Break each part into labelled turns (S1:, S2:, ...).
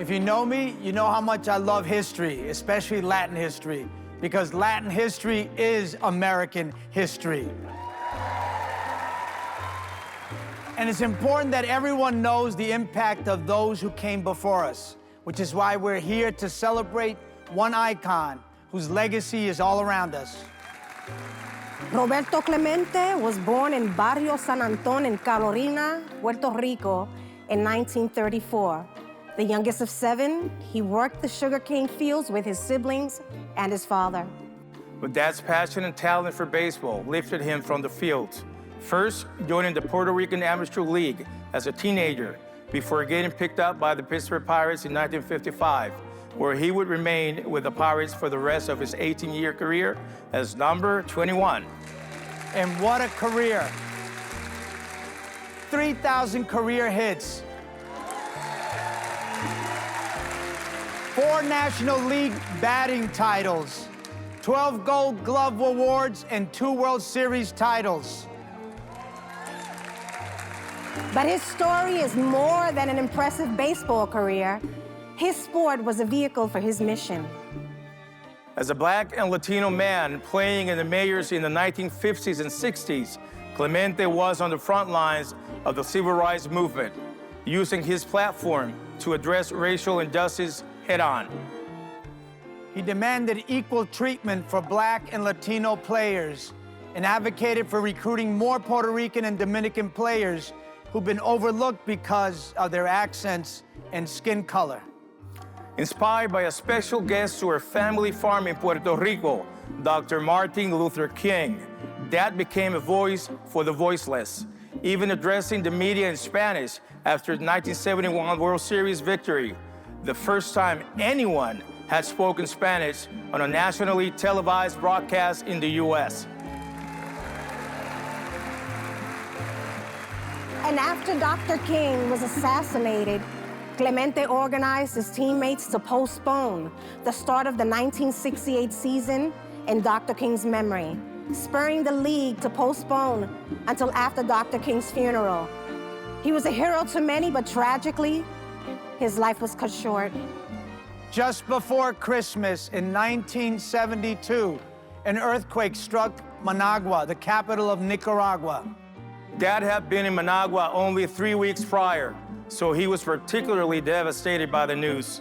S1: If you know me, you know how much I love history, especially Latin history, because Latin history is American history. And it's important that everyone knows the impact of those who came before us, which is why we're here to celebrate one icon whose legacy is all around us.
S2: Roberto Clemente was born in Barrio San Anton in Carolina, Puerto Rico in 1934. The youngest of 7, he worked the sugarcane fields with his siblings and his father.
S3: But Dad's passion and talent for baseball lifted him from the fields. First, joining the Puerto Rican Amateur League as a teenager before getting picked up by the Pittsburgh Pirates in 1955, where he would remain with the Pirates for the rest of his 18-year career as number 21.
S1: And what a career. 3,000 career hits. 4 National League batting titles, 12 Gold Glove Awards, and 2 World Series titles.
S2: But his story is more than an impressive baseball career. His sport was a vehicle for his mission.
S3: As a Black and Latino man playing in the majors in the 1950s and 60s, Clemente was on the front lines of the civil rights movement, using his platform to address racial injustice head-on.
S1: He demanded equal treatment for Black and Latino players and advocated for recruiting more Puerto Rican and Dominican players who've been overlooked because of their accents and skin color.
S3: Inspired by a special guest to her family farm in Puerto Rico, Dr. Martin Luther King, Dad became a voice for the voiceless, even addressing the media in Spanish after the 1971 World Series victory, the first time anyone had spoken Spanish on a nationally televised broadcast in the U.S.
S2: And after Dr. King was assassinated, Clemente organized his teammates to postpone the start of the 1968 season in Dr. King's memory, spurring the league to postpone until after Dr. King's funeral. He was a hero to many, but tragically, his life was cut short.
S1: Just before Christmas in 1972, an earthquake struck Managua, the capital of Nicaragua.
S3: Dad had been in Managua only 3 weeks prior, so he was particularly devastated by the news.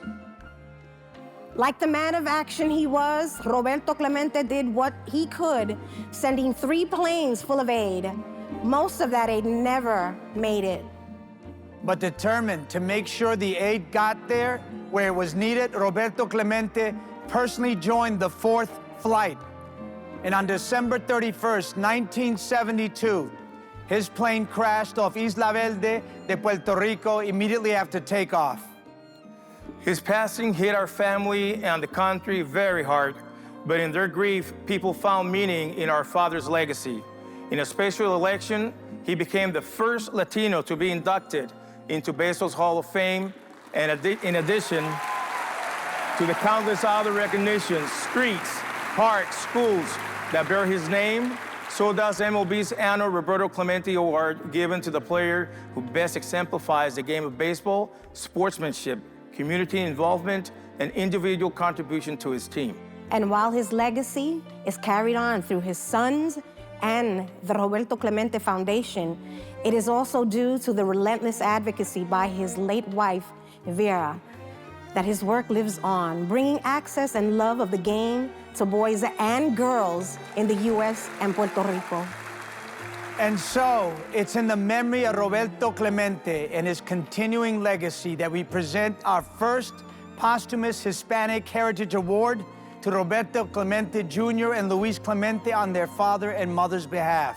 S2: Like the man of action he was, Roberto Clemente did what he could, sending 3 planes full of aid. Most of that aid never made it.
S1: But determined to make sure the aid got there where it was needed, Roberto Clemente personally joined the 4th flight. And on December 31st, 1972, his plane crashed off Isla Verde de Puerto Rico immediately after takeoff.
S3: His passing hit our family and the country very hard, but in their grief, people found meaning in our father's legacy. In a special election, he became the first Latino to be inducted into Baseball's Hall of Fame, and in addition to the countless other recognitions, streets, parks, schools that bear his name, so does MLB's annual Roberto Clemente Award, given to the player who best exemplifies the game of baseball, sportsmanship, community involvement, and individual contribution to his team.
S2: And while his legacy is carried on through his sons and the Roberto Clemente Foundation, it is also due to the relentless advocacy by his late wife, Vera, that his work lives on, bringing access and love of the game to boys and girls in the U.S. and Puerto Rico.
S1: And so, it's in the memory of Roberto Clemente and his continuing legacy that we present our first Posthumous Hispanic Heritage Award to Roberto Clemente Jr. and Luis Clemente on their father and mother's behalf.